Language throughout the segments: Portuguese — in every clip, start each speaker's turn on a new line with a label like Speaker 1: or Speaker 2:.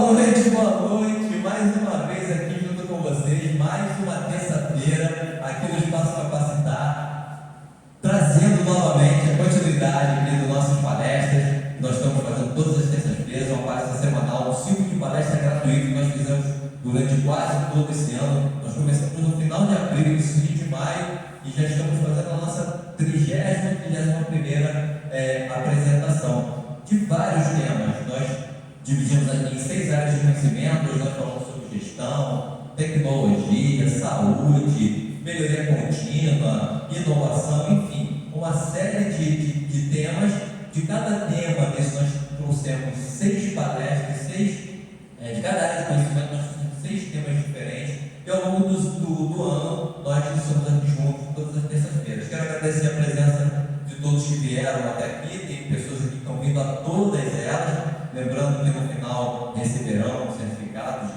Speaker 1: Boa noite, mais uma vez aqui junto com vocês, mais uma terça-feira aqui no Espaço Capacitar, trazendo novamente a continuidade aqui das nossas palestras. Nós estamos fazendo todas as terças-feiras uma palestra semanal, um ciclo de palestra gratuito que nós fizemos durante quase todo esse ano. Nós começamos no final de abril, início de maio, e já estamos fazendo a nossa 31ª apresentação de vários temas. Nós dividimos aqui em 6 áreas de conhecimento. Hoje nós falamos sobre gestão, tecnologia, saúde, melhoria contínua, inovação, enfim, uma série de temas. De cada tema desse nós trouxemos 6 palestras, de cada área de conhecimento nós trouxemos 6 temas diferentes, e ao longo do ano nós estamos aqui juntos todas as terças-feiras. Quero agradecer a presença de todos que vieram até aqui. Tem pessoas aqui que estão vindo a todas elas, lembrando que no final receberão certificados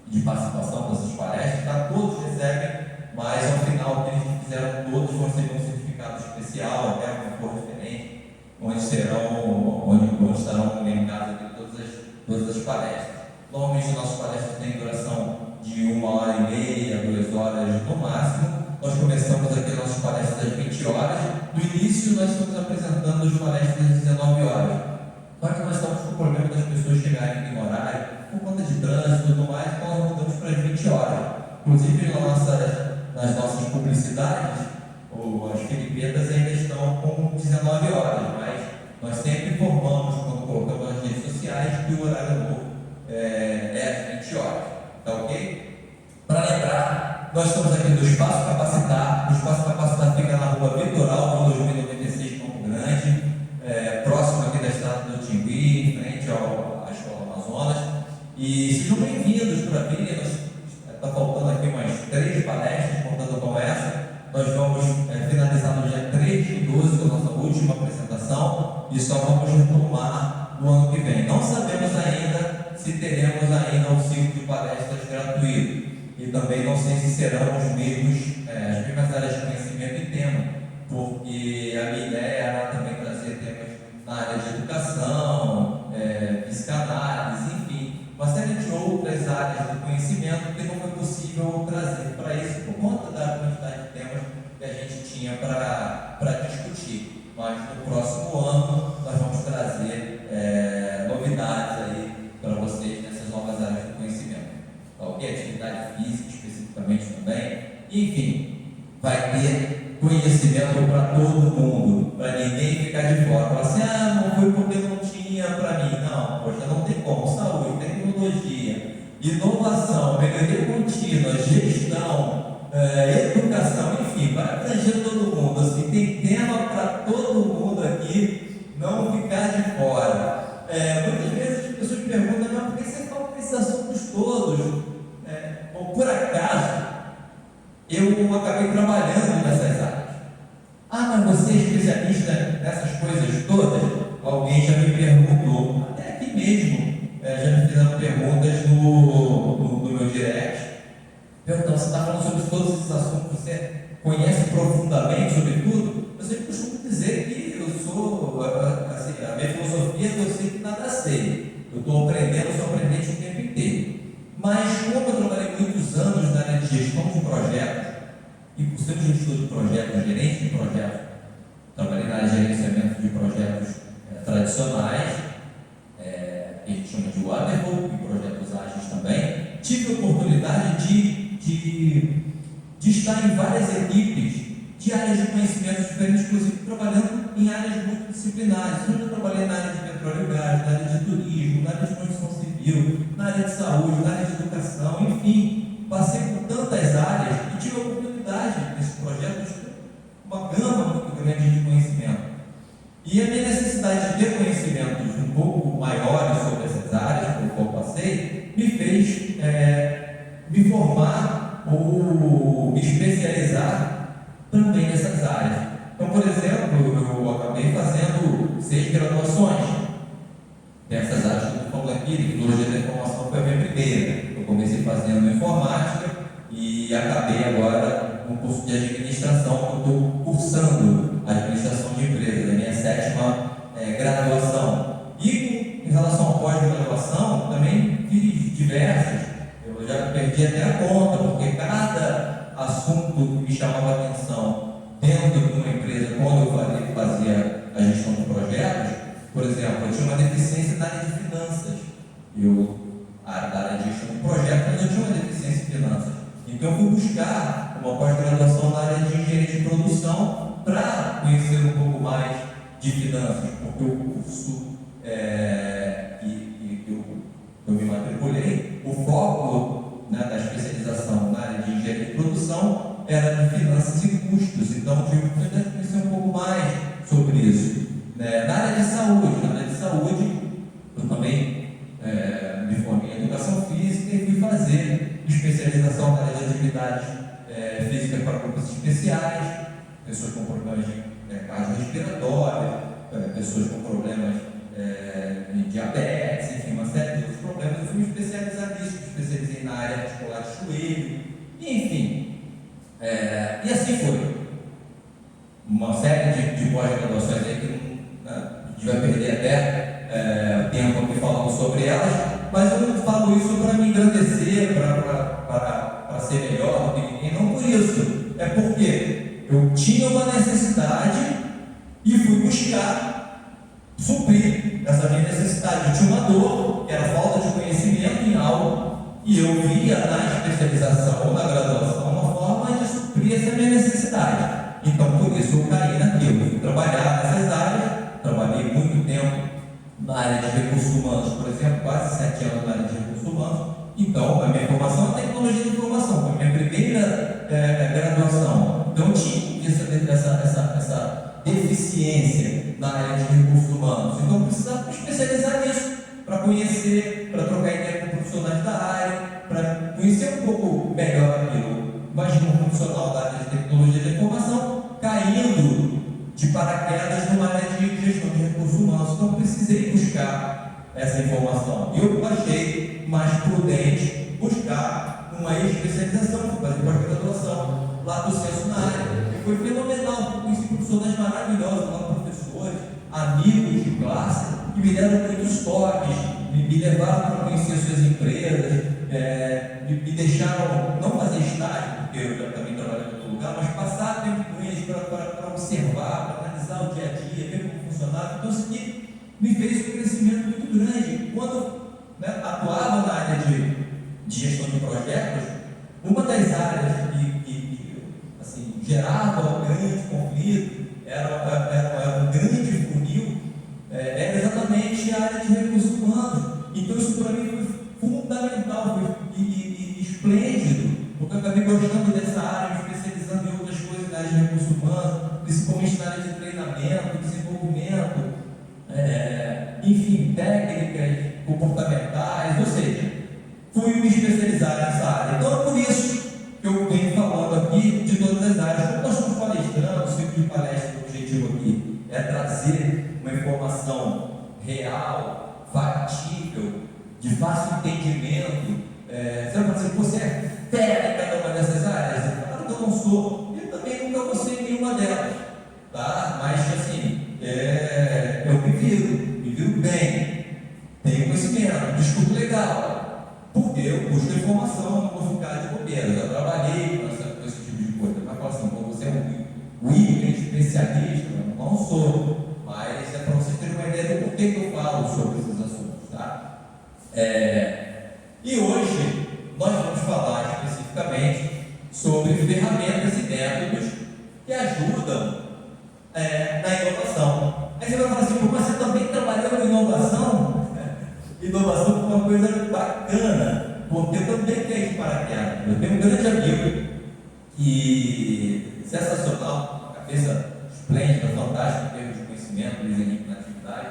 Speaker 1: de participação dessas palestras, tá? Todos recebem, mas ao final aqueles que fizeram todos vão receber um certificado especial, até uma cor diferente, onde estarão linkadas aqui todas as palestras. Normalmente nossas palestras têm duração de 1h30, 2 horas no máximo. Nós começamos aqui nossas palestras às 20 horas. No início nós estamos apresentando as palestras às 19 horas. Só que nós estamos com o problema das pessoas chegarem em horário, por conta de trânsito e tudo mais, então nós mudamos para as 20 horas. Inclusive nas nossas publicidades, as filipetas ainda estão com 19 horas, mas nós sempre informamos, quando colocamos nas redes sociais, que o horário novo é às 20 horas. Tá ok? Para lembrar, nós estamos aqui no Espaço Capacitar. O Espaço Capacitar fica na rua Litoral, 2096, Campo Grande, próximo aqui da estrada do Tingui, em frente à Escola Amazonas. E sejam bem-vindos para vir. Está faltando aqui umas 3 palestras, contando com essa. Nós vamos finalizar no dia 3 de 12, com a nossa última apresentação, e só vamos retomar no ano que vem. Não sabemos ainda se teremos ainda um ciclo de palestras gratuito, e também não sei se serão as mesmas áreas de conhecimento e tema, porque a minha ideia era também trazer temas na área de educação, psicanálise, enfim, uma série de outras áreas de conhecimento que não foi possível trazer para isso por conta da quantidade de temas que a gente tinha para discutir. Mas no próximo ano nós vamos trazer novidades aí para vocês nessas novas áreas de conhecimento. Tá ok? Atividade física especificamente também. Enfim, vai ter conhecimento para todo mundo, para ninguém ficar de fora. Falar assim, não foi porque não tinha para mim. Não, poxa, não tem como. Saúde, tecnologia, inovação, melhoria contínua, gestão, educação, enfim, vai abranger todo mundo. Assim, tem tema para todo mundo aqui, não ficar de fora. Muitas vezes as pessoas perguntam, mas por que você fala desses assuntos todos? Ou por acaso, eu acabei trabalhando nessas áreas. Mas você é especialista nessas coisas todas? Alguém já me perguntou, até aqui mesmo, já me fizeram perguntas no meu direct, perguntando, você está falando sobre todos esses assuntos, você conhece profundamente sobre tudo? Eu sempre costumo dizer que eu sou, assim, a minha filosofia é que eu sei que nada sei. Eu estou aprendendo, sou aprendente o tempo inteiro. Mas como eu trabalhei muitos anos na área de gestão de projetos, e por ser gestor de projetos, gerente de projetos, trabalhei na área de gerenciamento de projetos tradicionais, que a gente chama de waterfall, e projetos ágeis também. Tive a oportunidade de estar em várias equipes de áreas de conhecimento diferentes, inclusive trabalhando em áreas multidisciplinares. Eu trabalhei na área de petróleo e gás, na área de turismo, na área de construção civil, na área de saúde, na área de educação, enfim, passei por tantas áreas e tive a oportunidade nesse projeto de ter uma gama muito grande de conhecimento. E a minha necessidade de ter conhecimentos um pouco maiores sobre essas áreas, pelo qual passei, me fez me formar ou me especializar também nessas áreas. Então, por exemplo, eu acabei fazendo 6 graduações dessas áreas que eu estou falando aqui. Tecnologia da informação foi a minha primeira. Eu comecei fazendo informática e acabei agora no curso de administração, que eu estou cursando administração de empresas, a minha 7ª graduação. E em relação ao pós-graduação, também fiz diversas, eu já perdi até a conta, porque cada assunto que me chamava a atenção dentro de uma empresa, quando eu fazia a gestão de projetos, por exemplo, eu tinha uma deficiência na área de finanças. Da área de gestão de projetos, mas eu tinha uma deficiência em finanças. Então eu fui buscar uma pós-graduação na área de engenharia de produção para conhecer um pouco mais de finanças, porque o curso que eu me matriculei, o foco, né, da especialização na área de engenharia de produção era de finanças e custos. Então eu tive que conhecer um pouco mais sobre isso. Na área de saúde, eu também me formei em educação física e fui fazer especialização na área de atividades físicas para grupos especiais, pessoas com problemas de cardiorrespiratório, pessoas com problemas de diabetes, enfim, uma série de outros problemas. Eu fui me especializar nisso, me especializei na área articular de joelho, enfim. E assim foi. Uma série de pós-graduações aí que a gente vai perder até tempo aqui falando sobre elas, mas eu não falo isso para me engrandecer, para ser melhor do que ninguém, não por isso. É porque eu tinha uma necessidade e fui buscar suprir essa minha necessidade. Eu tinha uma dor, que era falta de conhecimento em algo, e eu via na especialização ou na graduação uma forma de suprir essa minha necessidade. Então, por isso eu caí naquilo. Eu fui trabalhar nessas áreas, trabalhei muito tempo na área de recursos humanos, por exemplo, quase 7 anos na área de recursos humanos. Então, a minha formação é tecnologia de informação, foi a minha primeira graduação. Então, eu tinha essa deficiência na área de recursos humanos. Então, eu precisava me especializar nisso, para conhecer, para trocar ideia com profissionais da área, para conhecer um pouco melhor aquilo. Imagina um profissional da área de tecnologia de informação caindo de paraquedas numa área de gestão de recursos humanos. Então, eu precisei buscar essa informação. E eu achei mais prudente buscar uma especialização, fazer pós-graduação lá do Censo na área. E foi fenomenal, eu conheci profissionais maravilhosos lá, professores, amigos de classe, que me deram muitos toques, me levaram para conhecer suas empresas, me deixaram não fazer estágio, porque eu já também trabalhei em outro lugar, mas passar tempo com eles para observar, para analisar o dia a dia, ver como funcionava. Então, isso aqui me fez um crescimento muito grande. Quando atuava na área de gestão de projetos, uma das áreas que assim, gerava um grande conflito, era um grande funil, era exatamente a área de recursos humanos. Então, isso para mim foi fundamental e esplêndido, porque eu acabei gostando dessa área, me especializando em outras coisas na área de recursos humanos, principalmente na área de treinamento, desenvolvimento, enfim, técnicas comportamentais, ou seja, fui me especializar nessa área. Então é por isso que eu venho falando aqui de todas as áreas. Como nós estamos palestrando, o ciclo de palestra, o objetivo aqui é trazer uma informação real, factível, de fácil entendimento. Você vai dizer que você é fera em cada uma dessas áreas? Claro que eu não sou, eu também nunca vou ser em nenhuma delas, tá? Mas assim, eu me viro bem, tenho conhecimento, discuto legal, porque eu busco informação, não vou ficar de bobeira. Eu já trabalhei com esse tipo de coisa, mas falo assim, você é um hiper especialista? Não sou, mas é para vocês terem uma ideia do porquê que eu falo sobre esses assuntos, tá? E hoje nós vamos falar especificamente sobre ferramentas e métodos que ajudam na inovação. Aí você vai falar assim, mas você também trabalhou com inovação? Inovação foi uma coisa bacana, porque eu também caí de paraquedas. Eu tenho um grande amigo que sensacional, uma cabeça esplêndida, fantástica em termos de conhecimento, desenho na atividade,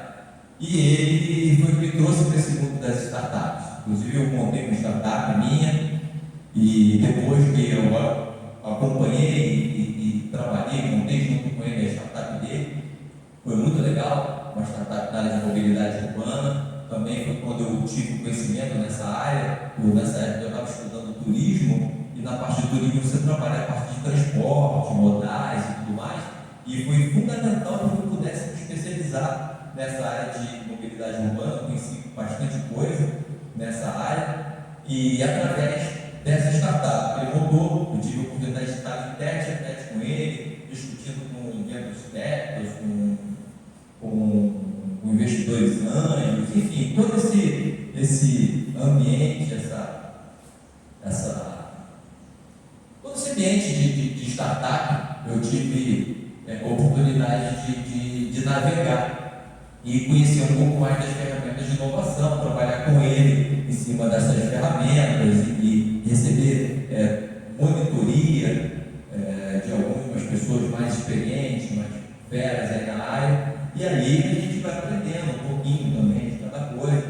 Speaker 1: e ele foi que me trouxe para esse mundo das startups. Inclusive eu montei uma startup minha, e depois que eu acompanhei e trabalhei, montei junto com ele a startup dele, foi muito legal, uma startup na área de mobilidade urbana. Também foi quando eu tive conhecimento nessa área. Nessa época eu estava estudando turismo, e na parte de turismo você trabalha a parte de transporte, modais e tudo mais, e foi fundamental para que eu pudesse me especializar nessa área de mobilidade urbana. Eu conheci bastante coisa nessa área, E através dessa startup, ele montou, eu tive a oportunidade de estar em tete a tete com ele, discutindo com vendedores técnicos, com investidores anjos, enfim, todo esse ambiente, todo esse ambiente de startup, eu tive a oportunidade de navegar e conhecer um pouco mais das ferramentas de inovação, trabalhar com ele em cima dessas ferramentas e receber monitoria de algumas pessoas mais experientes, mais feras aí na área, e aí a gente vai aprendendo um pouquinho também de cada coisa,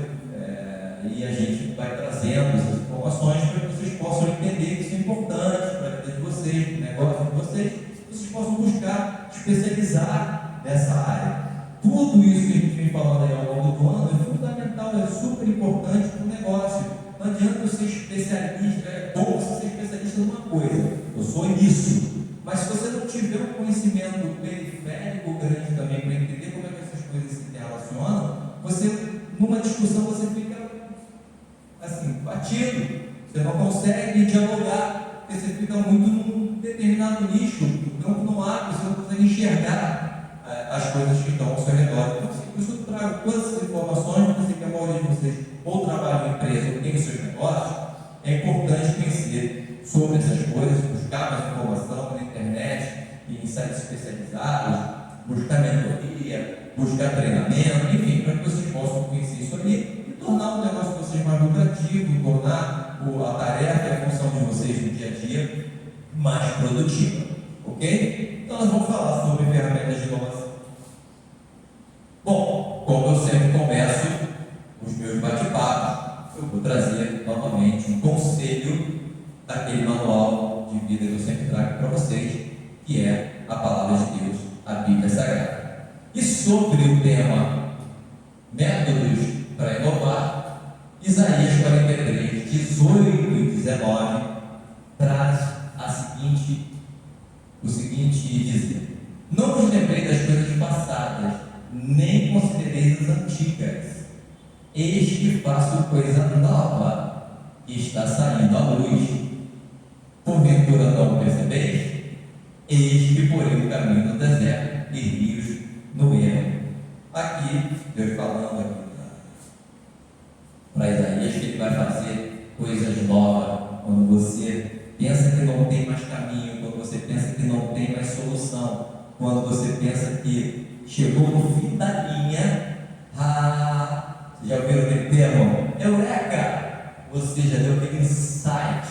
Speaker 1: e a gente vai trazendo essas informações para que vocês possam entender que isso é importante para a vida de vocês, para o negócio de vocês, que vocês possam buscar especializar nessa área. Tudo isso que a gente vem falando aí ao longo do ano é fundamental, é super importante para o negócio. Não adianta eu ser especialista, é bom você ser especialista numa coisa, eu sou nisso. Mas se você não tiver um conhecimento periférico grande também para entender como é que essas coisas se relacionam, você, numa discussão, você fica assim, batido. Você não consegue dialogar, porque você fica muito num determinado nicho, o campo não abre, você não consegue enxergar as coisas que estão ao seu redor. Então, por isso eu trago todas essas informações, porque que a maioria de vocês ou trabalham em empresa ou tem os seus negócios, é importante conhecer sobre essas coisas, buscar mais informação na internet, em sites especializados, buscar mentoria, buscar treinamento, enfim, para que vocês possam conhecer isso ali e tornar o negócio de vocês mais lucrativo, tornar a tarefa e a função de vocês no dia a dia mais produtiva, ok? Então nós vamos falar sobre ferramentas de inovação. Bom, como eu sempre começo os meus bate-papos, eu vou trazer novamente um conselho daquele manual de vida que eu sempre trago para vocês, que é a Palavra de Deus, a Bíblia Sagrada. E sobre o tema métodos para inovar, Isaías 43, 18 e 19 traz o seguinte dizer: não vos lembrei das coisas passadas, nem considereis as antigas. Eis que faço coisa nova, que está saindo à luz. Porventura não percebeis? Eis que porei o caminho no deserto e rios no ermo. Aqui, Deus falando aqui para Isaías que ele vai fazer coisas novas. Quando você pensa que não tem mais caminho, quando você pensa que não tem mais solução, quando você pensa que chegou no fim da linha, vocês já ouviram aquele termo? Eureka! Você já deu aquele insight.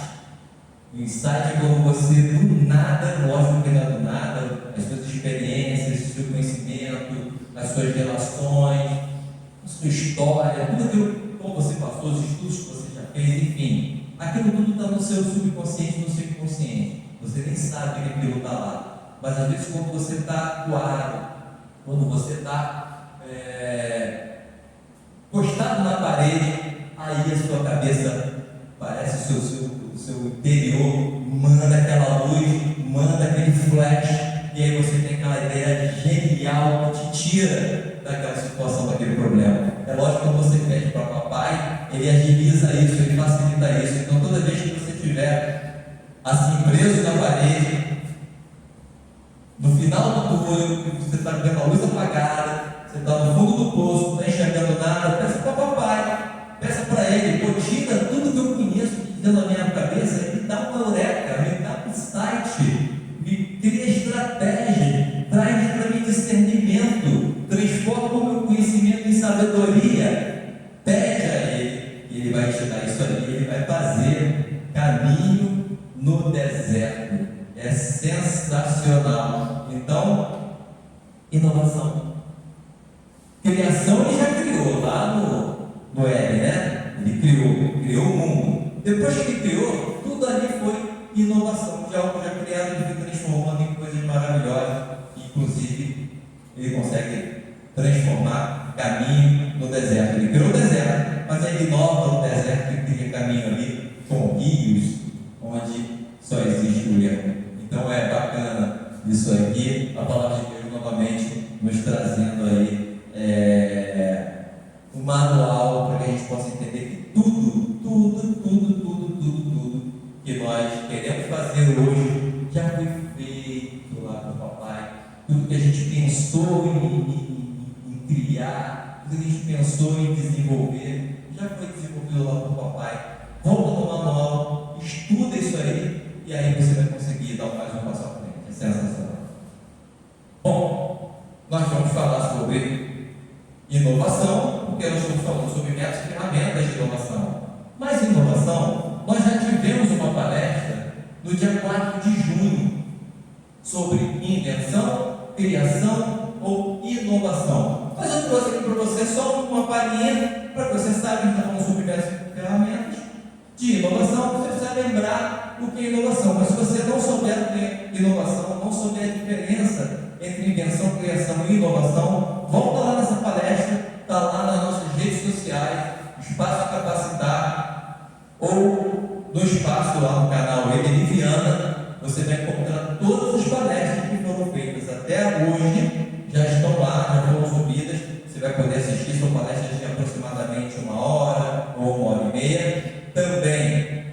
Speaker 1: O insight é quando você do nada, lógico que não é do nada, as suas experiências, o seu conhecimento, as suas relações, a sua história, tudo aquilo que você passou, os estudos que você já fez, enfim, aquilo tudo está no seu subconsciente, no seu inconsciente. Você nem sabe que aquilo está lá. Mas às vezes quando você está acuado, quando você está postado na parede, aí a sua cabeça parece o seu interior, manda aquela luz, manda aquele flash, e aí você tem aquela ideia genial que te tira daquela situação, daquele problema. É lógico que quando você pede para papai, ele agiliza isso, ele facilita isso. Então toda vez que você estiver assim preso na parede, no final do túnel, você está vendo a luz apagada, você está no fundo do poço, não está enxergando nada, peça para papai, peça para ele, pô, tira tudo que eu conheço que dentro da minha cabeça e me dá uma eureka, me dá um insight, me cria estratégia, traz para mim discernimento, transforma o meu conhecimento em sabedoria. Pede a ele, e ele vai te dar isso ali, ele vai fazer caminho no deserto. É sensacional. Então, inovação. Criação ele já criou lá no Éden, né? Ele criou o mundo. Depois que ele criou, tudo ali foi inovação. De algo já criado, ele foi transformando em coisas maravilhosas. Inclusive, ele consegue transformar caminho no deserto. Ele criou o deserto, mas ele inova no deserto e cria caminho ali com rios, onde só existe o erro. Então é bacana isso aqui, a palavra de Deus novamente nos trazendo aí um manual para que a gente possa entender que tudo nós queremos fazer hoje já foi feito lá com o papai. Tudo que a gente pensou em criar, tudo que a gente pensou em desenvolver, já foi desenvolvido lá com o papai. Volta no manual, estuda isso aí, e aí você vai conseguir dar mais um passo à frente. É sensacional. Bom, nós vamos falar sobre inovação, porque nós estamos falando sobre métodos e ferramentas de inovação. Mas inovação, nós já tivemos uma palestra no dia 4 de junho sobre invenção, criação ou inovação. Mas eu trouxe aqui para você só uma palhinha para que você saiba que está falando sobre métodos e ferramentas de inovação. Você precisa lembrar o que é inovação. Mas se você não souber o que é inovação, não souber a diferença entre invenção, criação e inovação, volta lá nessa palestra, está lá nas nossas redes sociais, Espaço Capacitar, ou no espaço lá no canal Emily Viana. Você vai encontrar todas as palestras que foram feitas até hoje, já estão lá, já foram subidas. Você vai poder assistir, são palestras de aproximadamente 1 hora ou 1 hora e meia. Também,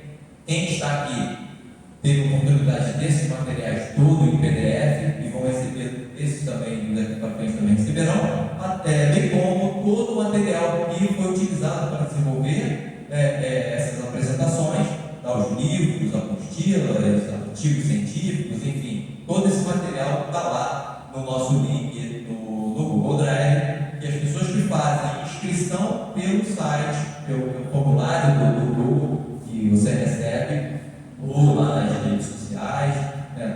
Speaker 1: quem está aqui teve a oportunidade desses materiais tudo em PDF, e vão receber esses também, daqui para frente também receberão, bem como todo o material que foi utilizado para desenvolver essas apresentações, os livros, apostilas, artigos científicos, enfim, todo esse material está lá no nosso link no Google Drive, e as pessoas que fazem inscrição pelo site, pelo formulário do Google, que você recebe, ou lá nas redes sociais,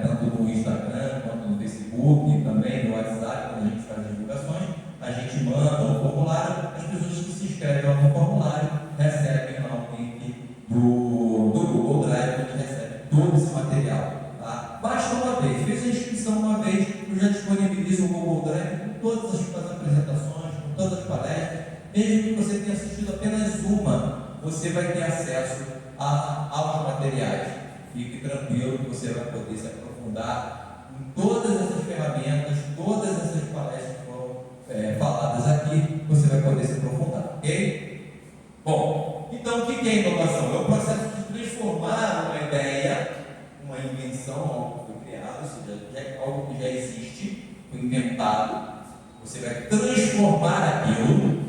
Speaker 1: tanto no Instagram quanto no Facebook, também no WhatsApp, quando a gente faz as divulgações, a gente manda um formulário, as pessoas que se inscrevem lá no formulário recebem lá o link do Google Drive, onde recebe todo esse material. Tá? Basta uma vez, fez a inscrição uma vez, eu já disponibilizo o Google Drive com todas as apresentações, com todas as palestras, mesmo que você tenha assistido apenas uma, você vai ter acesso aos materiais. Fique tranquilo que você vai poder se aprofundar em todas essas ferramentas, todas essas palestras que foram faladas aqui, você vai poder se aprofundar, ok? Bom, então o que é inovação? É o processo de transformar uma ideia, uma invenção, algo que foi criado, ou seja, algo que já existe, foi inventado, você vai transformar aquilo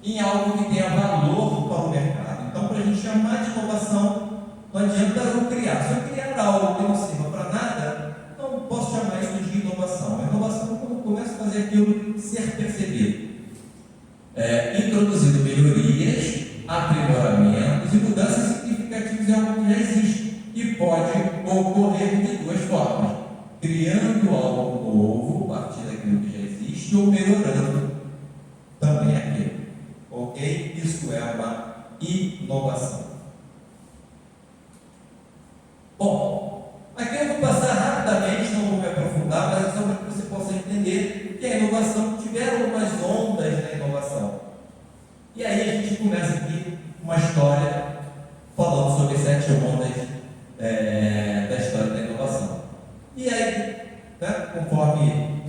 Speaker 1: em algo que tenha valor para o mercado. Então, para a gente chamar de inovação, não adianta eu criar. Se eu criar algo que não sirva para nada, não posso chamar isso de inovação. A inovação é quando eu começo a fazer aquilo ser percebido. Introduzindo melhorias, aprimoramentos e mudanças significativas em algo que já existe. E pode ocorrer de duas formas: criando algo novo a partir daquilo que já existe ou melhorando também aquilo. Ok? Isso é uma inovação. Bom, aqui eu vou passar rapidamente, não vou me aprofundar, mas é só para que você possa entender que a inovação tiveram algumas ondas na inovação. E aí a gente começa aqui uma história falando sobre 7 ondas da história da inovação. E aí, conforme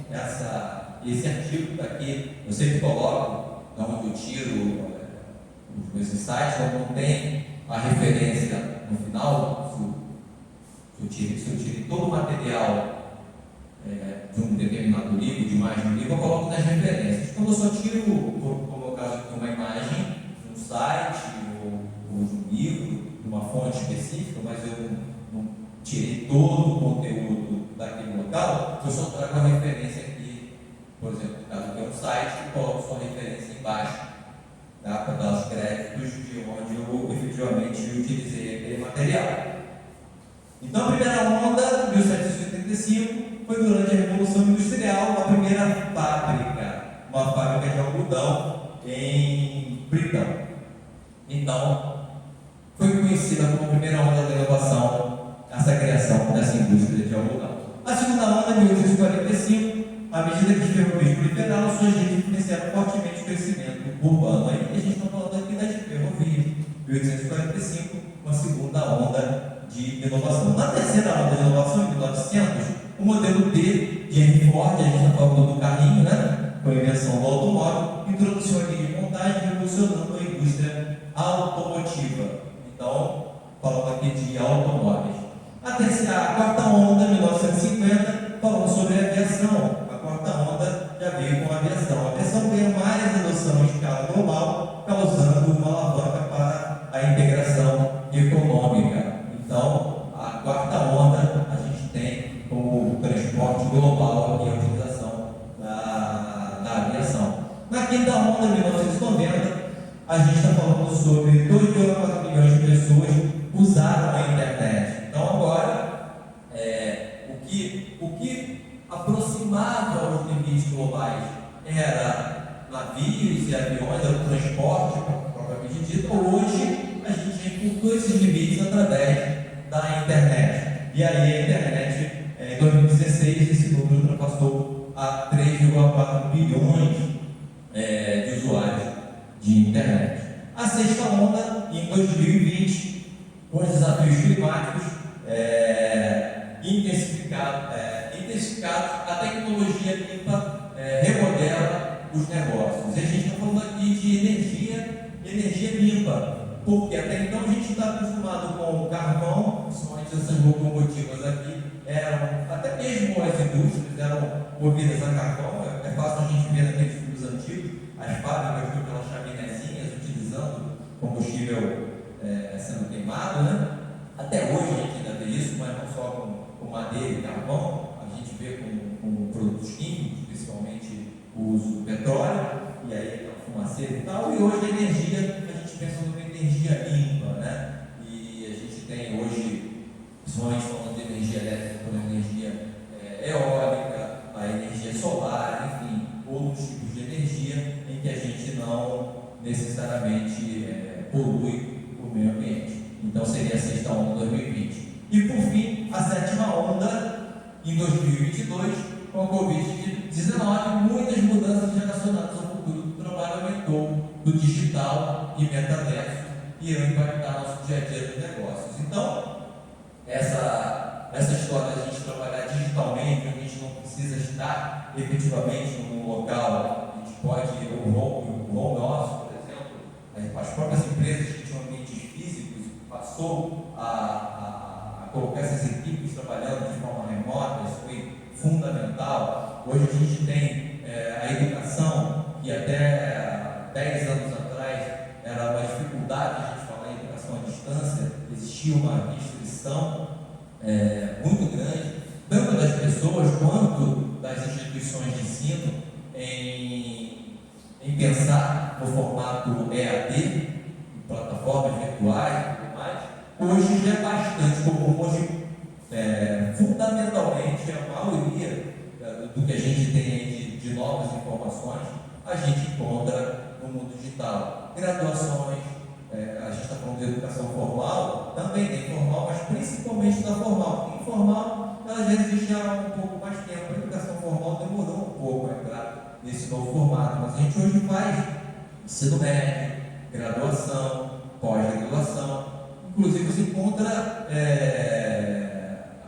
Speaker 1: esse artigo está aqui, eu sempre coloco de onde eu tiro os meus insights, não tem a referência no final. Se eu tiro todo o material de um determinado livro, de mais de um livro, eu coloco nas referências. Quando eu só tiro, como no caso aqui, uma imagem de um site ou de um livro, de uma fonte específica, mas eu não tirei todo o conteúdo daquele local, eu só trago a referência aqui, por exemplo, no caso aqui é um site, eu coloco só a referência embaixo, tá? Para dar os créditos de onde eu efetivamente utilizei aquele material. Então, a primeira onda, 1785, foi durante a Revolução Industrial, a primeira fábrica, uma fábrica de algodão em Britão. Então, foi conhecida como a primeira onda da inovação, essa criação dessa indústria de algodão. A segunda onda, 1845, à medida que os ferrovias proliferaram, suas redes influenciaram fortemente o crescimento urbano. Aí a gente está falando aqui das ferrovias. 1845, uma segunda onda de inovação. Na terceira onda de inovação, em 1900, o modelo D de Henry Ford, a gente está falando do carrinho, com a invenção do automóvel, introduziu a linha de montagem, revolucionando a indústria automotiva. Então, falando aqui de automóveis. A quarta onda, 1950, falou sobre a aviação. A quarta onda já veio com a aviação. A aviação ganha mais adoção em escala global, causando uma alavanca para a integração econômica. Então, a quarta onda a gente tem como transporte global e a utilização da aviação. Na quinta onda, 1990, a gente está falando sobre 2,4 milhões de pessoas usaram a internet. Então agora, o que aproximava os limites globais era navios e aviões, era o transporte, propriamente dito. Hoje, a gente encurtou esses limites através da internet. E aí a internet, em 2016, esse número ultrapassou a 3,4 bilhões de usuários de internet. A sexta onda, em 2020, com os desafios climáticos intensificados, a tecnologia limpa remodela os negócios. E a gente está falando aqui de energia limpa, porque até então a gente está acostumado com o carvão, principalmente essas locomotivas aqui, até mesmo as indústrias eram movidas a carvão. É fácil a gente ver naqueles filmes antigos, as fábricas com aquelas chaminézinhas utilizando combustível sendo queimado, né? Até hoje a gente ainda vê isso, mas não só com madeira e carvão, a gente vê com produtos químicos, principalmente o uso do petróleo, e aí aquela fumaceira e tal. E hoje a energia, a gente pensa numa energia limpa, né? E a gente tem hoje, principalmente falando de energia elétrica, como energia eólica, a energia solar, enfim, outros tipos de energia em que a gente não necessariamente polui o meio ambiente. Então seria a sexta onda 2020. E por fim, a sétima onda em 2022, com a Covid-19, muitas mudanças relacionadas ao futuro do trabalho aumentou, do digital e metaverso, e irão impactar nosso dia a dia dos negócios. Então, essa história de a gente trabalhar digitalmente, a gente não precisa estar efetivamente num local, a gente pode ir o home office, por exemplo, as próprias empresas que tinham ambientes físicos passou a colocar essas equipes trabalhando de forma remota. Isso foi fundamental. Hoje a gente tem a educação, que até 10 anos atrás era uma dificuldade a gente falar em educação à distância, existia uma restrição muito grande, tanto das pessoas quanto das instituições de ensino, em pensar no formato EAD, plataformas virtuais e tudo mais. Hoje já é bastante comum. Hoje, fundamentalmente, a maioria do que a gente tem aí de novas informações, a gente encontra no mundo digital. Graduações, a gente está falando de educação formal, também tem formal, mas principalmente da formal. Porque informal, ela já existe há um pouco mais tempo. A educação formal demorou um pouco a entrar nesse novo formato, mas a gente hoje faz ensino médio, graduação, pós-graduação. Inclusive você encontra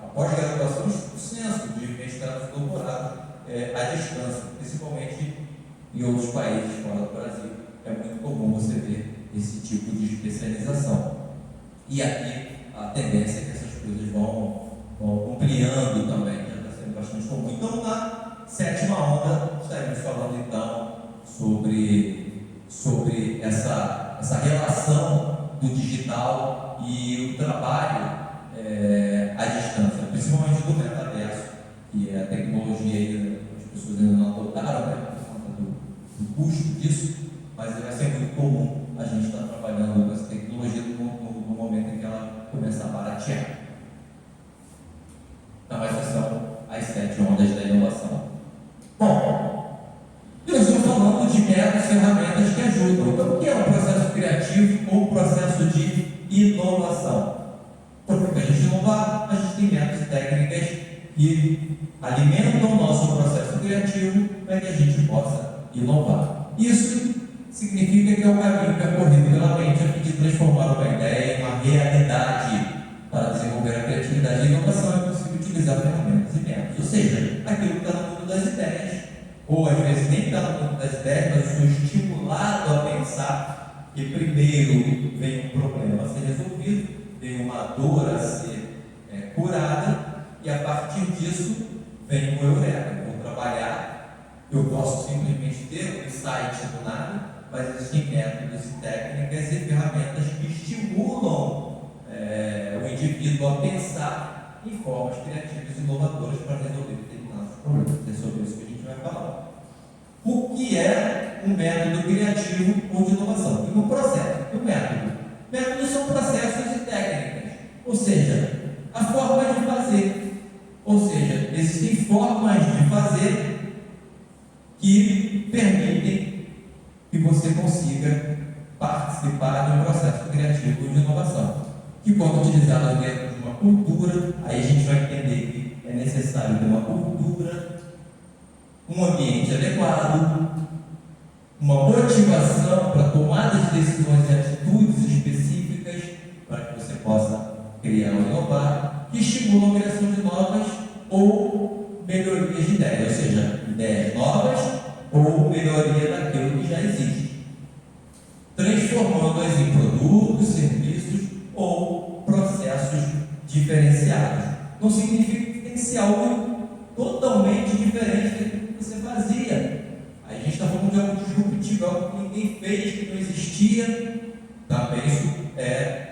Speaker 1: a pós-graduação no censo de mestrado e doutorado à distância, principalmente em outros países fora do Brasil. É muito comum você ver esse tipo de especialização. E aqui a tendência é que essas coisas vão ampliando também, já está sendo bastante comum. Então, na sétima onda, estaremos falando então sobre essa relação do digital e o trabalho à distância, principalmente do metaverso, que é a tecnologia que as pessoas ainda não adotaram, né, por conta do custo disso, mas vai ser muito comum a gente estar trabalhando com essa tecnologia no momento em que ela começar a baratear. Então, essas são as 7 ondas da inovação. Bom, eu estou falando de métodos e ferramentas que ajudam. Então, o que é um processo criativo ou um processo de inovação? Porque para a gente inovar, a gente tem métodos e técnicas que alimentam o nosso processo criativo para que a gente possa inovar. Isso significa que é o caminho percorrido pela mente a fim de transformar uma ideia em uma realidade. Para desenvolver a criatividade e a inovação é possível utilizar ferramentas e métodos, ou seja, aquilo que está no mundo das ideias, ou às vezes nem está no mundo das ideias, mas eu sou estimulado a pensar que primeiro vem um problema a ser resolvido tem uma dor a ser curada, e a partir disso vem o eureka. Eu vou trabalhar, eu posso simplesmente ter um insight do nada, mas existem métodos e técnicas e ferramentas que estimulam o indivíduo a pensar em formas criativas e inovadoras para resolver determinados problemas. É sobre isso que a gente vai falar. O que é um método criativo ou de inovação? E um processo, um método. Métodos são processos e técnicas, ou seja, a forma de fazer. Ou seja, existem formas de fazer que permitem que você consiga participar de um processo criativo de inovação, que quando utilizado dentro de uma cultura, aí a gente vai entender que é necessário ter uma cultura, um ambiente adequado, uma motivação para tomada de decisões e atitudes específicas para que você possa criar ou inovar, que estimulam a criação de novas ou melhorias de ideias, ou seja, ideias novas ou melhoria daquilo que já existe, transformando-as em produtos, serviços ou processos diferenciados. Não significa que tem que ser algo totalmente diferente daquilo que você fazia. A gente está falando de algo disruptivo, algo que ninguém fez, que não existia. Também isso é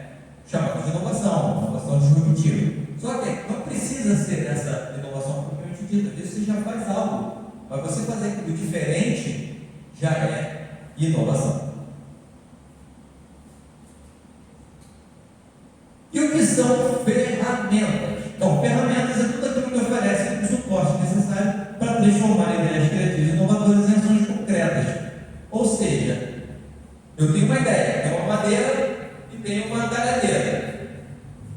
Speaker 1: chamado de inovação disruptiva. Só que não precisa ser essa inovação propriamente dita, às vezes você já faz algo, mas você fazer aquilo diferente já é inovação. E o que são ferramentas? Então, ferramentas é tudo aquilo que oferece o suporte necessário para transformar ideias criativas e inovadoras em ações concretas. Ou seja, eu tenho uma ideia, tenho uma madeira e tenho uma talhadeira.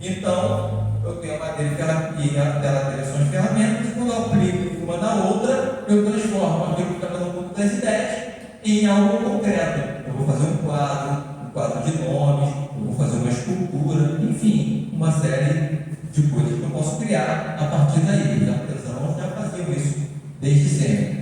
Speaker 1: Então, eu tenho a madeira e a talhadeira são as ferramentas, e quando eu aplico uma na outra, eu transformo aquilo que estava no mundo das ideias em algo concreto. Eu vou fazer um quadro de nomes, eu vou fazer uma escultura, enfim, uma série de coisas que eu posso criar a partir daí. Os artesãos já faziam isso desde sempre.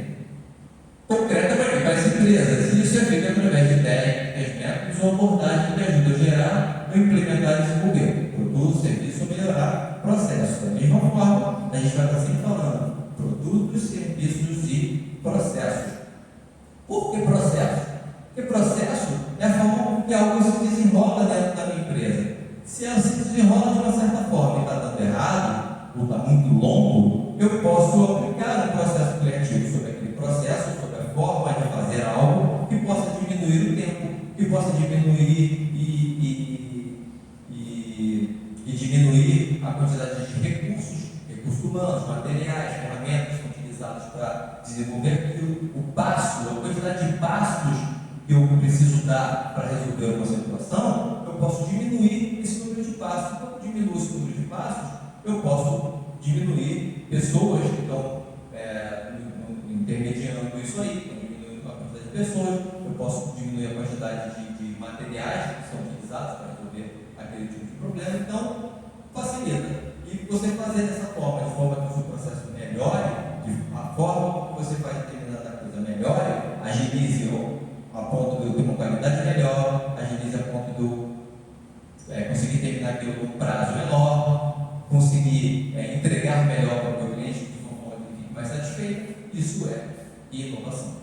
Speaker 1: Concreta para as empresas, e isso é feito através de técnicas, métodos ou abordagens que ajudam a gerar, implementar e desenvolver produtos, serviços ou melhorar processos. Da mesma forma, a gente vai estar sempre falando produtos, serviços e processos. Por que processo? Porque processo é a forma que algo se desenrola dentro da minha empresa. Se ela se desenrola de uma certa forma e está dando errado, ou está muito longo, eu posso aplicar um processo criativo sobre aquele processo, sobre a forma de fazer algo que possa diminuir o tempo, que possa diminuir e diminuir a quantidade de recursos humanos, materiais, ferramentas que são utilizadas para desenvolver aquilo, a quantidade de passos que eu preciso dar para resolver uma situação. Eu posso diminuir esse número de passos. Quando eu diminuo esse número de passos, eu posso diminuir pessoas que estão intermediando isso aí, diminuindo a quantidade de pessoas. Eu posso diminuir a quantidade de materiais que são utilizados para resolver aquele tipo de problema. Então, facilita. E você fazer dessa forma, de forma que o seu processo melhore, a forma que você faz determinada coisa melhore, agilize a ponto de eu ter uma qualidade melhor, agilize a ponto de eu conseguir terminar aquilo num prazo menor, conseguir entregar melhor para o meu cliente de uma forma que ele fique mais satisfeito. Isso é inovação.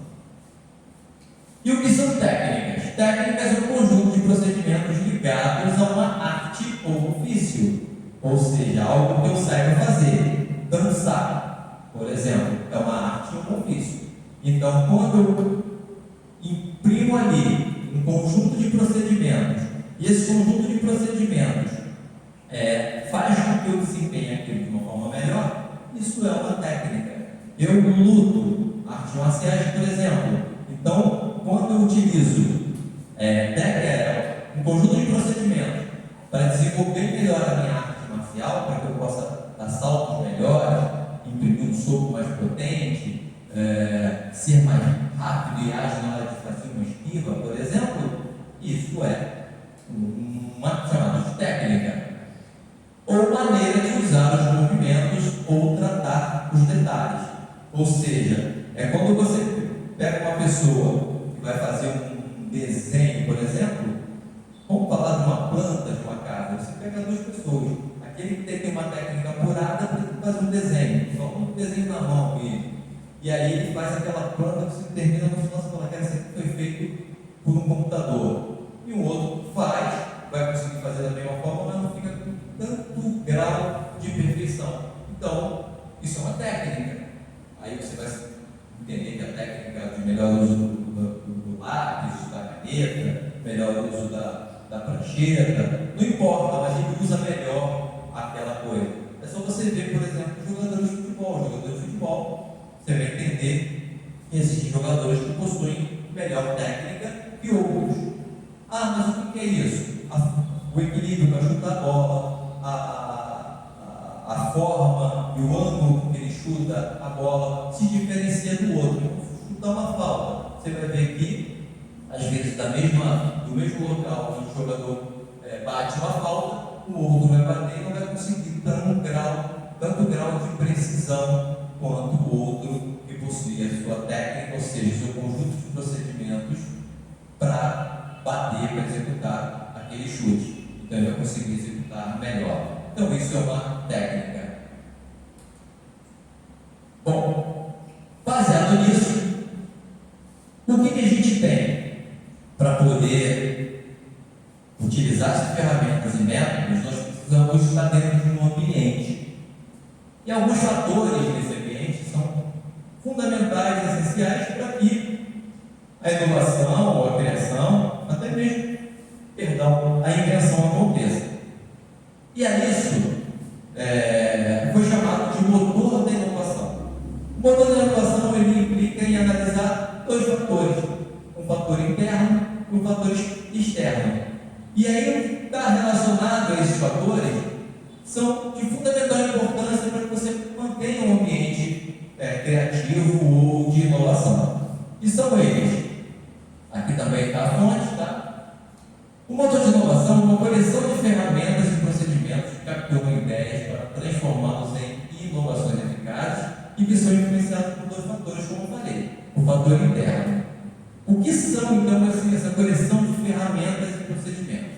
Speaker 1: E o que são técnicas? Técnicas é um conjunto de procedimentos ligados a uma arte ou ofício, ou seja, algo que eu saiba fazer. Dançar, por exemplo, é uma arte ou um ofício. Então, quando eu imprimo ali um conjunto de procedimentos, e esse conjunto de procedimentos faz com que eu desempenhe aquilo de uma forma melhor, isso é uma técnica. Eu luto, artes marciais, por exemplo. Então, quando eu utilizo um conjunto de procedimentos para desenvolver melhor a minha arte marcial, para que eu possa dar saltos melhores, imprimir um soco mais potente, ser mais rápido e ágil na hora de fazer uma esquiva, por exemplo, isso é uma chamada de técnica, ou maneira de usar os movimentos ou tratar os detalhes. Ou seja, é quando você pega uma pessoa que vai fazer um desenho, por exemplo, vamos falar de uma planta de uma casa, você pega técnica a duas pessoas. Aquele que tem uma técnica apurada para fazer um desenho, só um desenho na mão e aí ele faz aquela planta que você termina no final e fala, cara, isso aqui foi feito por um computador. E o outro vai conseguir fazer da mesma forma, mas não fica com tanto grau de perfeição. Então, isso é uma técnica. Aí você vai entender que a técnica de melhor uso do lápis, da caneta, melhor uso da prancheta, não importa, mas ele usa melhor aquela coisa. É só você ver, por exemplo, jogadores de futebol, você vai entender que existem jogadores que possuem melhor técnica que outros. Ah, mas o que é isso? O equilíbrio para chutar a bola, a forma e o ângulo com que ele chuta a bola se diferencia do outro. Chutar uma falta, você vai ver que às vezes do mesmo local onde o jogador bate uma falta, o outro vai bater e não vai conseguir tanto grau de precisão quanto o outro que possui a sua técnica, ou seja, o seu conjunto de procedimentos para bater, para executar aquele chute. Então ele vai conseguir executar melhor. Então isso é uma técnica. Bom, baseado nisso, o que a gente tem para poder utilizar essas ferramentas e métodos? Nós precisamos estar dentro de um ambiente. E alguns fatores desse ambiente são fundamentais, essenciais para que a inovação ou a criação, até mesmo, a invenção aconteça. E a isso foi chamado de motor da inovação. O motor da inovação ele implica em analisar dois fatores, um fator interno e um fator externo. E aí, está relacionado a esses fatores, são de fundamental importância para que você mantenha um ambiente criativo ou de inovação. E são eles. Aqui também está a fonte, tá? O motor de inovação é uma coleção de ferramentas e procedimentos que capturam ideias para transformá-los em inovações eficazes e que são influenciados por dois fatores, como eu falei. O fator interno. O que são, então, essa coleção de ferramentas e procedimentos?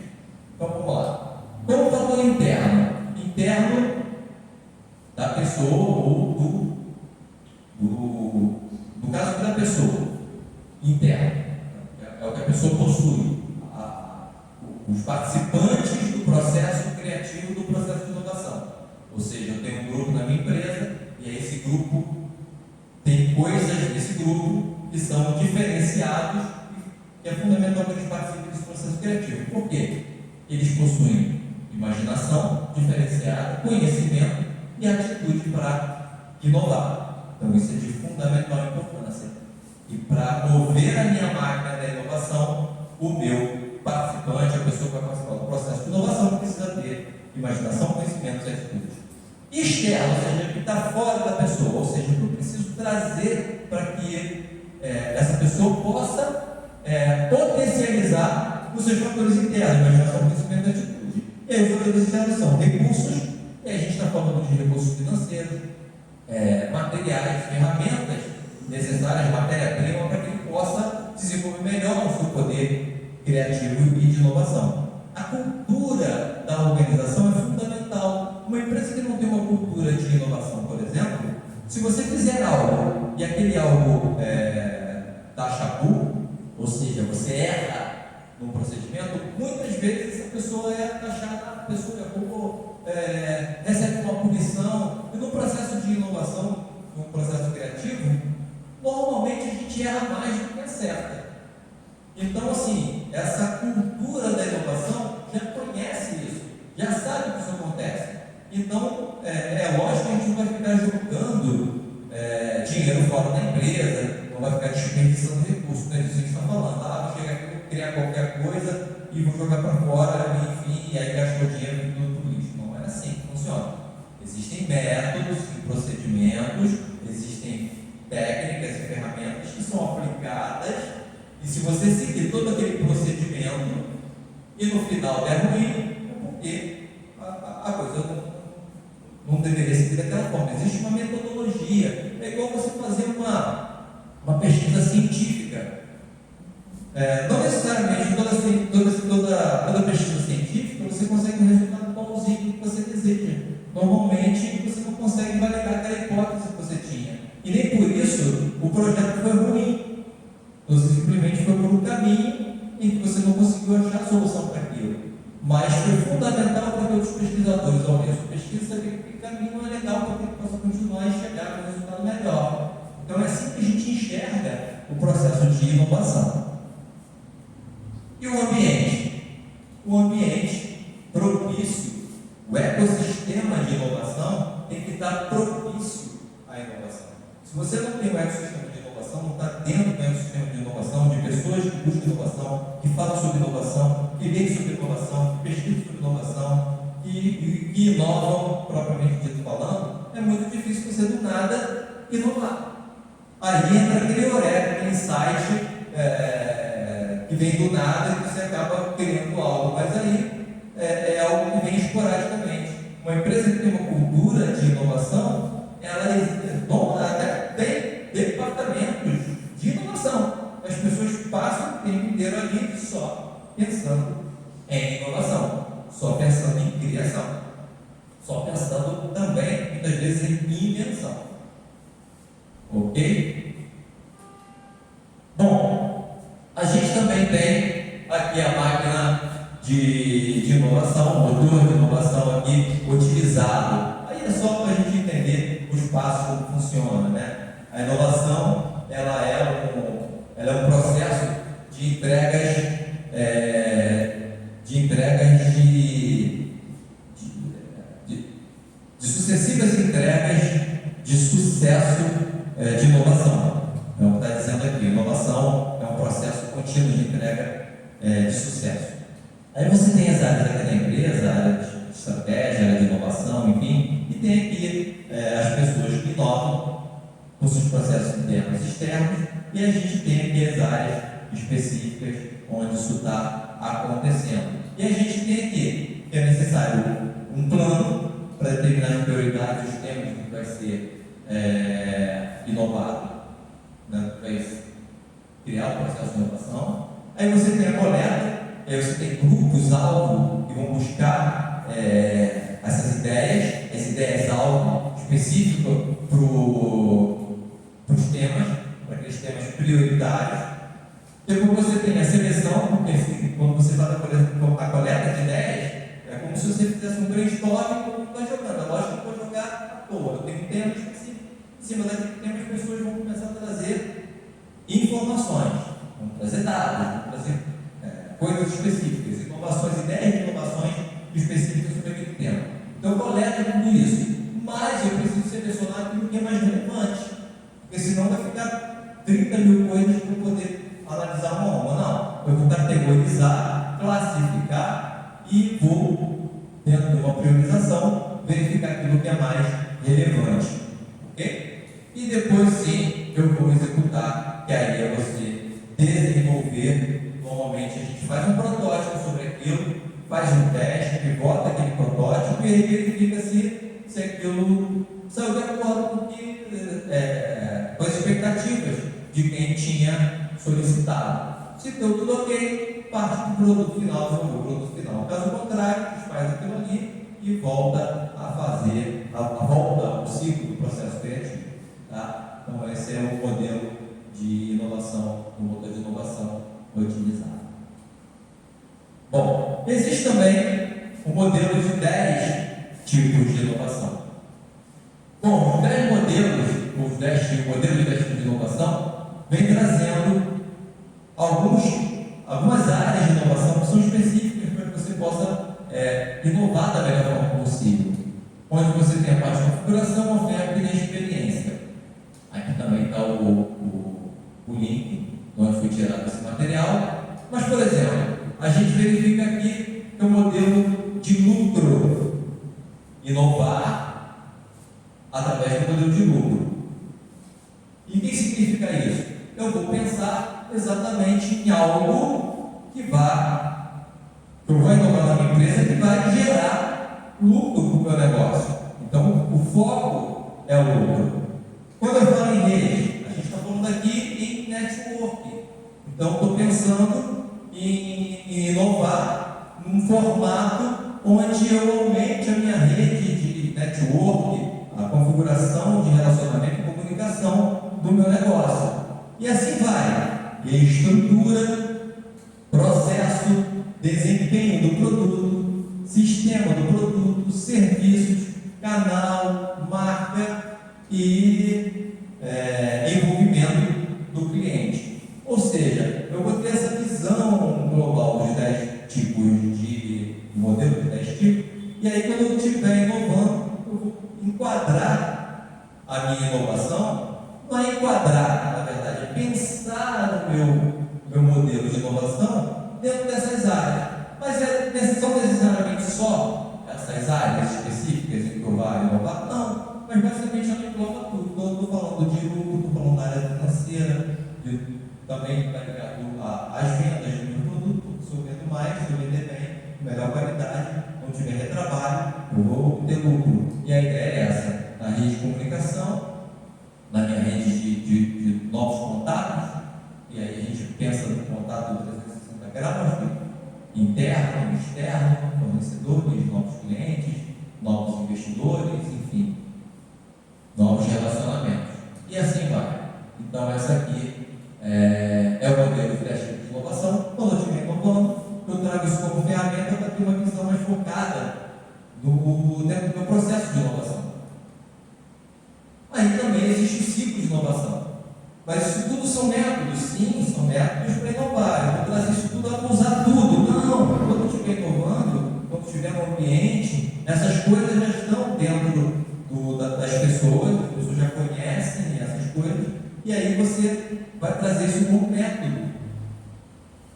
Speaker 1: Então, vamos lá. Como fator interno? Interno da pessoa ou do caso da pessoa. Interno. É o que a pessoa possui. Os participantes do processo criativo, do processo de inovação. Ou seja, eu tenho um grupo na minha empresa e aí esse grupo tem coisas nesse grupo que são diferenciados e que é fundamental que eles participem desse processo criativo. Por quê? Eles possuem imaginação diferenciada, conhecimento e atitude para inovar. Então isso é de fundamental importância. E para mover a minha máquina da inovação, o meu participante, a pessoa que vai participar do processo de inovação, precisa ter imaginação, conhecimento e atitude. Externo, ou seja, que está fora da pessoa, ou seja, eu preciso trazer para que essa pessoa possa potencializar os seus fatores internos, imaginação, conhecimento e atitude. E aí os fatores internos são recursos, e aí a gente está falando de recursos financeiros, materiais, ferramentas necessárias, matéria-prima, para que ele possa desenvolver melhor o seu poder criativo e de inovação. A cultura da organização é fundamental. Uma empresa que não tem uma cultura de inovação, por exemplo, se você fizer algo e aquele algo dá chabu, ou seja, você erra num procedimento, muitas vezes essa pessoa é taxada, a pessoa recebe uma punição. E no processo de inovação, no processo criativo, normalmente a gente erra mais do que acerta. Então, assim, essa cultura da inovação já conhece isso, já sabe que isso acontece. Então, lógico que a gente não vai ficar jogando dinheiro fora da empresa, não vai ficar desperdiçando recursos, né? Isso que a gente está falando. Vou chegar aqui, vou criar qualquer coisa e vou jogar para fora, enfim, e aí gastou dinheiro e tudo isso. Não é assim que funciona. Existem métodos e procedimentos, existem técnicas e ferramentas que são aplicadas. E se você seguir todo aquele procedimento e no final der ruim, é porque a coisa não deveria seguir daquela forma. Existe uma metodologia. É igual você fazer uma pesquisa científica. Não necessariamente toda pesquisa científica você consegue um resultado igual ao mas foi fundamental para que outros pesquisadores, ao ver sua pesquisa, saber que caminho é legal para que ele possa continuar e chegar a um resultado melhor. Então é assim que a gente enxerga o processo de inovação. E o ambiente? O ambiente propício, o ecossistema de inovação tem que estar propício à inovação. Se você não tem um ecossistema de inovação, não está dentro do ecossistema de inovação, de pessoas que buscam inovação, que falam sobre inovação, que leem sobre inovação, que pesquisam sobre inovação, que inovam, propriamente dito falando, é muito difícil você do nada inovar. Aí entra aquele eureka, aquele insight que vem do nada e você acaba criando algo, mas aí é algo que vem esporadicamente. Uma empresa que tem uma cultura de inovação, ela até tem departamentos de inovação. As pessoas passam o tempo inteiro ali só pensando em inovação, só pensando em criação, só pensando também, muitas vezes, em invenção. Ok? Bom, a gente também tem aqui a máquina de inovação, o motor de inovação aqui utilizado. Aí é só para a gente entender os passos como funciona, né? A inovação, ela é um processo de entregas de sucessivas entregas de sucesso de inovação. Então, está dizendo aqui, inovação é um processo contínuo de entrega de sucesso. Aí você tem as áreas aqui da empresa, a área de estratégia, a área de inovação, enfim, e tem aqui as pessoas que inovam com seus processos internos e externos, e a gente tem aqui as áreas específicas onde isso está acontecendo. E a gente tem aqui que é necessário um plano para determinar as prioridades, os temas que vai ser inovado, né? Vai criar o processo de inovação. Aí você tem a coleta, aí você tem grupos-alvo que vão buscar essas ideias-alvo específicas para os temas, para aqueles temas prioritários. Depois você tem a seleção, porque quando você faz a coleta de ideias, é como se você fizesse um brainstorming como está jogando. É lógico que eu vou jogar à toa, eu tenho um tema específico. Em cima daquele tema, as pessoas vão começar a trazer informações, vão trazer dados, vão trazer coisas específicas, ideias de inovações específicas sobre aquele tema. Então, eu coleto tudo isso, mas eu preciso selecionar aquilo que é mais relevante, porque senão vai ficar 30 mil coisas para eu poder analisar uma a uma. Não, eu vou categorizar, classificar e vou, dentro de uma priorização, verificar aquilo que é mais relevante. Ok? E depois sim, eu vou executar, que aí é você desenvolver. Normalmente a gente faz um protótipo sobre aquilo, faz um teste, pivota aquele protótipo e aí verifica se aquilo saiu de acordo com as expectativas de quem tinha solicitado. Se deu tudo ok, parte do produto final, desenvolver o produto final. Caso contrário, a gente faz aquilo ali e volta a fazer, volta ao ciclo do processo criativo. Tá? Então esse é o modelo de inovação, o modelo de inovação utilizado. Bom, existe também o modelo de 10 tipos de inovação. Bom, os 10 modelos, os 10 tipos de inovação, vem trazendo algumas áreas de inovação que são específicas para que você possa inovar da melhor forma possível. Onde você tem a parte de configuração, oferta e experiência. Aqui também está o link onde foi tirado esse material. Mas, por exemplo, a gente verifica aqui que é um modelo de lucro. Inovar através do modelo de lucro. E o que significa isso? Eu vou pensar exatamente em algo que eu vou inovar na minha empresa que vai gerar lucro para o meu negócio. Então, o foco é o lucro. Quando eu falo em rede, a gente está falando aqui em networking. Então, estou pensando em inovar num formato onde eu aumente a minha rede de network, a configuração de relacionamento e comunicação do meu negócio. E assim vai. E estrutura, processo, desempenho do produto, serviços, canal, marca e envolvimento do cliente. Ou seja, eu vou ter essa visão global dos 10 tipos de modelo de 10 tipos, e aí quando eu estiver inovando, eu vou enquadrar a minha inovação, não é enquadrar, na verdade, é pensar o meu modelo de inovação dentro dessas áreas. Mas são necessariamente só essas áreas específicas em que eu vou inovar? Não, mas basicamente ela engloba tudo. Estou falando de lucro, estou falando da área financeira, também está ligado às vendas do meu produto. Se eu vendo mais, se eu vender bem, melhor qualidade, não tiver retrabalho, eu vou ter lucro. E a ideia é essa: na rede de comunicação, na minha rede de novos contatos, e aí a gente pensa no contato 360 graus, interno, externo, fornecedores, novos clientes, novos investidores, enfim, novos relacionamentos. E assim vai. Então, essa aqui é o modelo de 10 tipos de inovação. Quando eu estiver inovando, eu trago isso como ferramenta para ter uma visão mais focada dentro do meu processo de inovação. Aí também existe o ciclo de inovação. Mas isso tudo são métodos, sim, são métodos para inovar. Eu vou trazer isso tudo para usar tudo. Não, quando eu estiver inovando, quando estiver no ambiente, essas coisas já estão dentro das pessoas, as pessoas já conhecem essas coisas, e aí você vai trazer isso como método,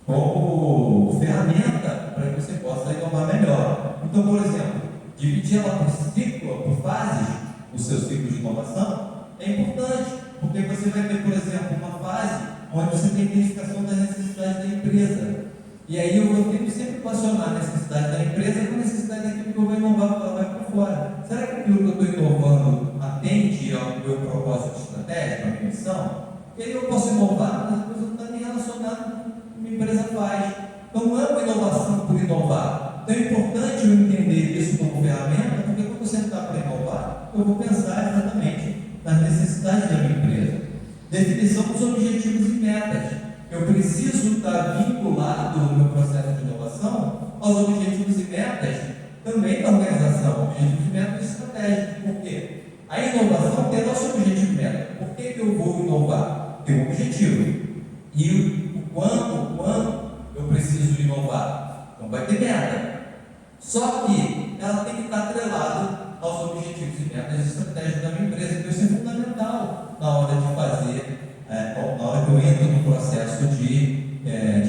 Speaker 1: como ferramenta para que você possa inovar melhor. Então, por exemplo, dividir ela por ciclo, por fases, o seu ciclo de inovação, é importante, porque você vai ter, por exemplo, uma fase onde você tem identificação das necessidades da empresa. E aí eu vou ter que sempre relacionar a necessidade da empresa com a necessidade daquilo que eu vou inovar para ela vai para fora. Será que aquilo que eu estou inovando atende ao meu propósito estratégico, à minha missão? E aí eu posso inovar, mas a coisa não está nem relacionada com o que a minha empresa faz. Então não é uma inovação por inovar. Então é importante eu entender isso como ferramenta, porque quando você está para inovar, eu vou pensar exatamente nas necessidades da minha empresa. Definição dos objetivos e metas. Eu preciso estar vinculado no meu processo de inovação aos objetivos e metas também da organização, objetivos e metas estratégicos. Por quê? A inovação terá o seu objetivo e meta. Por que eu vou inovar? Tem um objetivo. E o quando eu preciso inovar? Então vai ter meta. Só que ela tem que estar atrelada aos objetivos e metas estratégicos da minha empresa. Então isso é fundamental na hora de fazer, na hora que eu entro no processo de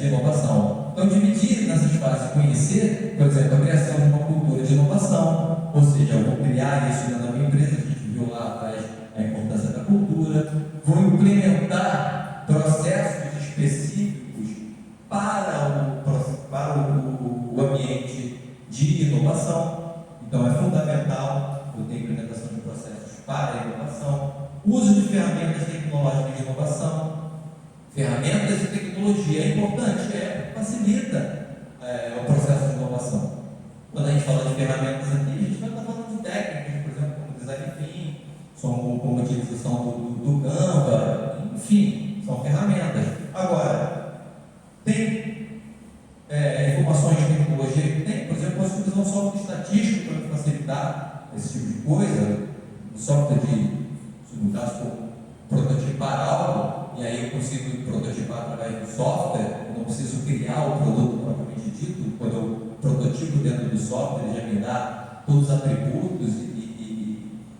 Speaker 1: inovação. Então, dividir nessas fases, conhecer, por exemplo, a criação de uma cultura de inovação, ou seja, eu vou criar isso dentro da minha empresa, a gente viu lá atrás a importância da cultura, vou implementar processos específicos para o ambiente de inovação. Então, é fundamental eu ter implementação de processos para a inovação, uso de ferramentas tecnológicas de inovação. Ferramentas e tecnologia é importante, facilita o processo de inovação. Quando a gente fala de ferramentas aqui, a gente vai estar falando de técnicas, por exemplo, como design thinking, como a utilização do Canva, enfim, são ferramentas. Agora, tem informações de tecnologia que tem, por exemplo, posso utilizar um software estatístico para facilitar esse tipo de coisa, um software no caso, prototipar algo, e aí eu consigo prototipar através do software, eu não preciso criar o produto propriamente dito. Quando eu prototipo dentro do software, ele já me dá todos os atributos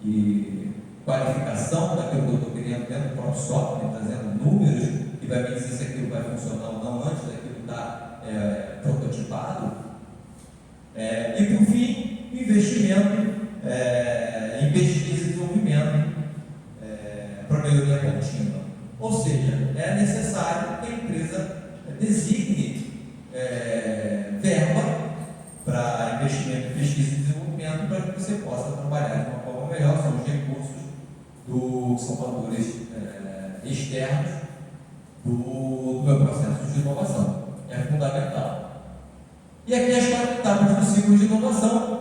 Speaker 1: e qualificação daquilo que eu estou criando dentro do próprio software, trazendo números que vai me dizer se aquilo vai funcionar ou não antes daquilo estar prototipado. E por fim, investimento em pesquisa e desenvolvimento para melhoria contínua. Ou seja, é necessário que a empresa designe verba para investimento em pesquisa e desenvolvimento para que você possa trabalhar de uma forma melhor. São os recursos são fatores externos do meu processo de inovação. É fundamental. E aqui as 4 etapas do ciclo de inovação.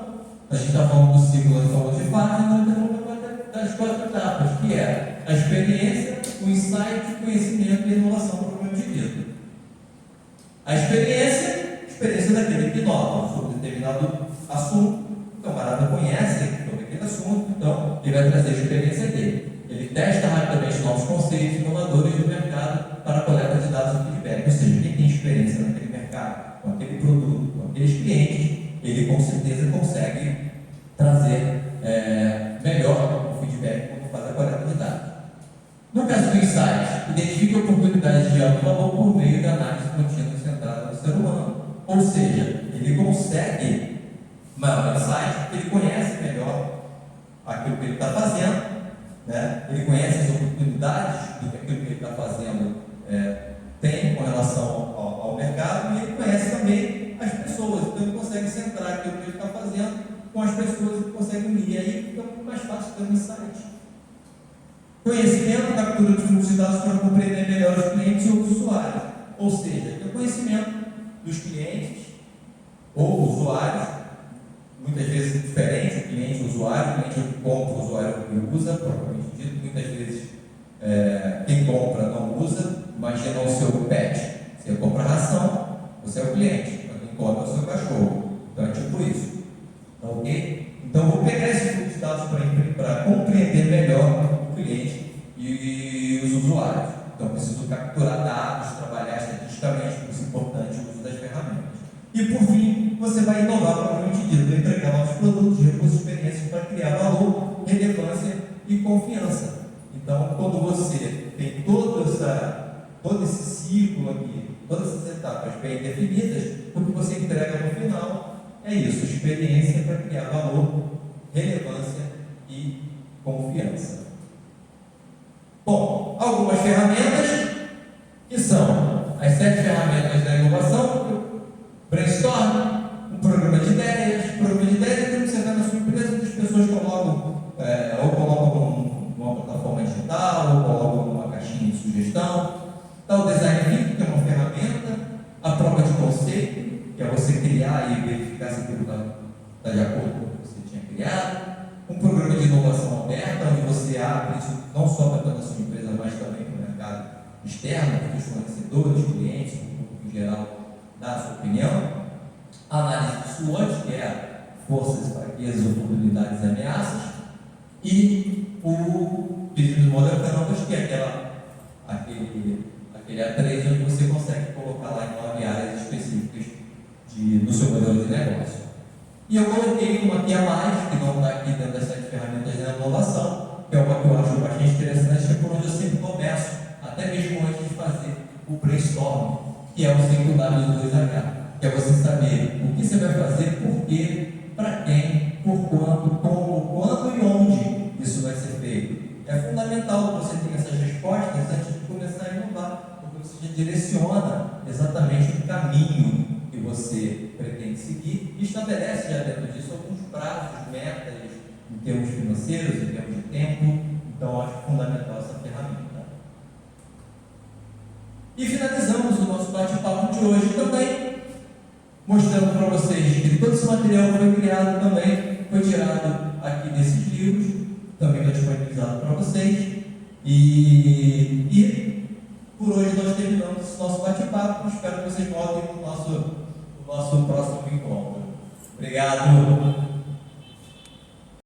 Speaker 1: A gente está falando do ciclo, nós falamos de fase, nós estamos falando das 4 etapas, que é a experiência, o insight, o conhecimento e a inovação propriamente dita. A experiência daquele que inova sobre determinado assunto, camarada conhece sobre aquele assunto, então ele vai trazer a experiência dele. Ele testa rapidamente novos conceitos inovadores do mercado para a coleta de dados e feedback. Ou seja, quem tem experiência naquele mercado, com aquele produto, com aqueles clientes, ele com certeza consegue trazer melhor o feedback quando faz a coleta de dados. No caso do insight, identifica oportunidades de alto valor por meio da análise contínua centrada no ser humano. Ou seja, ele consegue maior insight porque ele conhece melhor aquilo que ele está fazendo, né? Ele conhece as oportunidades do que aquilo que ele está fazendo tem com relação ao mercado, e ele conhece também as pessoas, então ele consegue centrar aquilo que ele está fazendo com as pessoas e consegue unir, e aí fica muito mais fácil ter um insight. Conhecimento, captura de fluxos de dados para compreender melhor os clientes e os usuários. Ou seja, o conhecimento dos clientes ou usuários, muitas vezes diferente, o cliente e o usuário, o cliente que compra, o usuário que usa, propriamente dito, muitas vezes quem compra não usa. Imagina o seu pet, você compra ração, você é o cliente, quem compra é o seu cachorro, então é tipo isso, tá ok? Então vou pegar esse fluxo de dados para compreender melhor o cliente e os usuários. Então preciso capturar dados, trabalhar estatisticamente, por isso é importante o uso das ferramentas. E por fim, você vai inovar propriamente dito, entregar novos produtos, recursos, experiências para criar valor, relevância e confiança. Então, quando você tem todo esse ciclo aqui, todas essas etapas bem definidas, o que você entrega no final é isso: experiência para criar valor, relevância e confiança. Bom, algumas ferramentas que são as 7 ferramentas da inovação: brainstorm, um programa de ideias. Programa de ideias é quando você vai na sua empresa, as pessoas colocam numa plataforma digital, ou colocam numa caixinha de sugestão. Então, o design thinking, que é uma ferramenta, a prova de conceito, que é você criar e verificar se aquilo está de acordo com o que você tinha criado. Um programa de inovação aberta, onde você abre isso não só para a sua empresa, mas também para o mercado externo, para os fornecedores, clientes, o público em geral, dar a sua opinião. Análise de SWOT, que é forças, fraquezas, oportunidades e ameaças. E o Business Model Canvas, que é aquele A3, onde você consegue colocar lá em 9 áreas específicas do seu modelo de negócio. E eu coloquei uma aqui a mais, que não está aqui dentro das 7 ferramentas da inovação, que é uma que eu acho bastante interessante, que é por onde eu sempre começo, até mesmo antes de fazer o brainstorm, que é o 5W2H, que é você saber o que você vai fazer, por quê, para quem, por quanto, como, quando e onde isso vai ser feito. É fundamental que você tenha essas respostas antes de começar a inovar, porque você já direciona exatamente o caminho que você pretende seguir e estabelece já dentro disso alguns prazos, metas, em termos financeiros, em termos de tempo. Então, acho fundamental essa ferramenta. E finalizamos o nosso bate-papo de hoje também, mostrando para vocês que todo esse material que foi criado também foi tirado aqui desses livros, também está disponibilizado para vocês. E por hoje nós terminamos esse nosso bate-papo. Espero que vocês voltem no nosso próximo encontro. Obrigado.